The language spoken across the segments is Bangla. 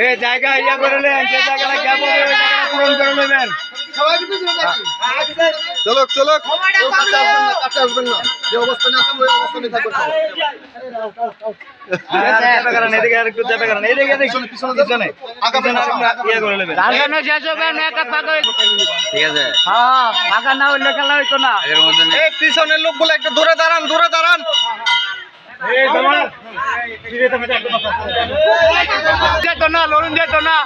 এই জায়গা ইয়া করে নেন, যে জায়গাটা গ্যাপ হবে ওই জায়গাটা পূরণ করে নেবেন। চলো চলো, কাছে আসবেন না, যে অবস্থানে আছেন ওই অবস্থানে থাকবেন। এদিকে আর একটু যাবে, কারণ এদিকে পিছনে ইয়ে করে নেবেন। ঠিক আছে, হ্যাঁ ফাঁকা না হইলে খেলা হইতো না। এই পিছনের লোকগুলো একটু দূরে দাঁড়ান, দূরে দাঁড়ান। যেত না, লড়ুন যেত না।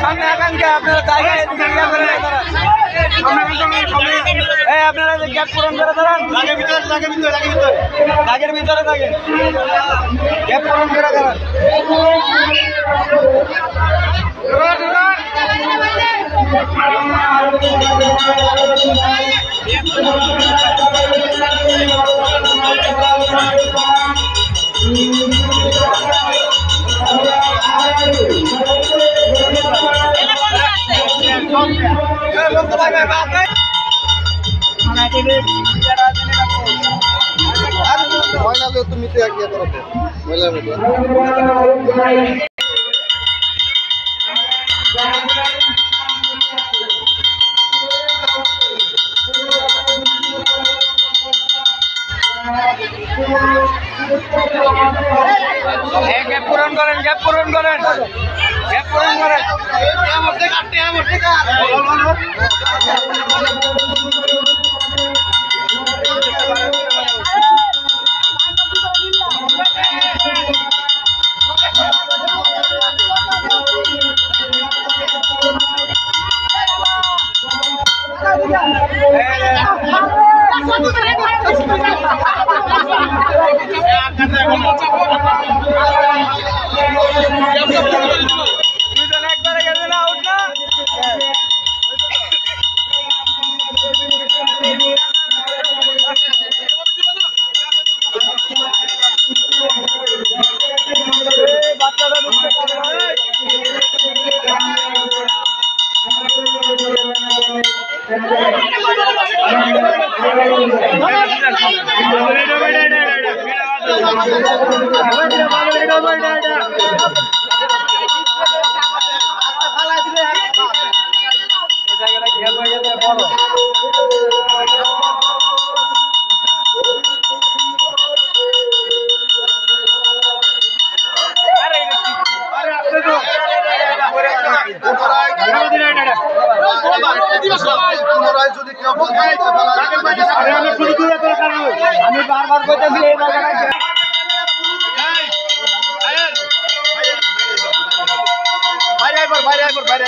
সামনে আকাঙ্ক্ষা আপনারা জায়গায় আপনারা গ্যাপ পূরণ করে দাঁড়ান। লাগের ভিতরে থাকেন, গ্যাপ পূরণ করে দাঁড়ান। ময়লা তুমি তো এক ইয়ে করো, ময়লার মধ্যে গ্যাপ পূরণ করেন, গ্যাপ পূরণ করেন, গ্যাপ পূরণ করেন। একবারে গেলে না, আউট না। বাচ্চারা বুঝতে পারে। আমি বারবার বলতেছি এই জায়গাটা বাইরে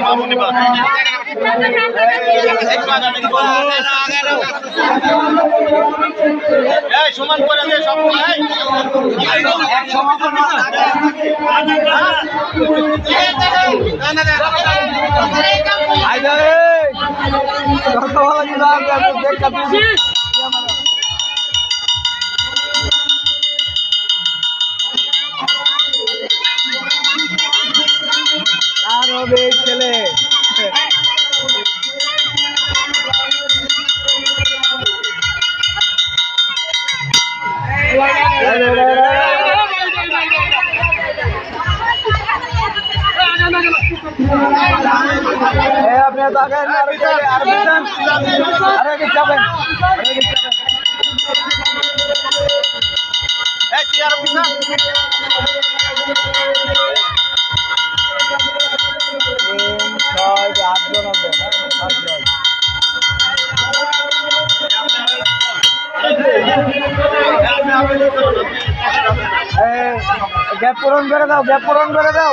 মামুনি সমান করে দে সব ছেলে আপনি তো আগে আরে যাবেন গ্যাপ পূরণ করে দাও, গ্যাপ পূরণ করে দাও।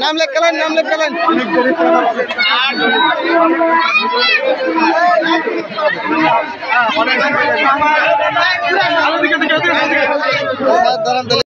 नाम लिख कलन नाम लिख कलन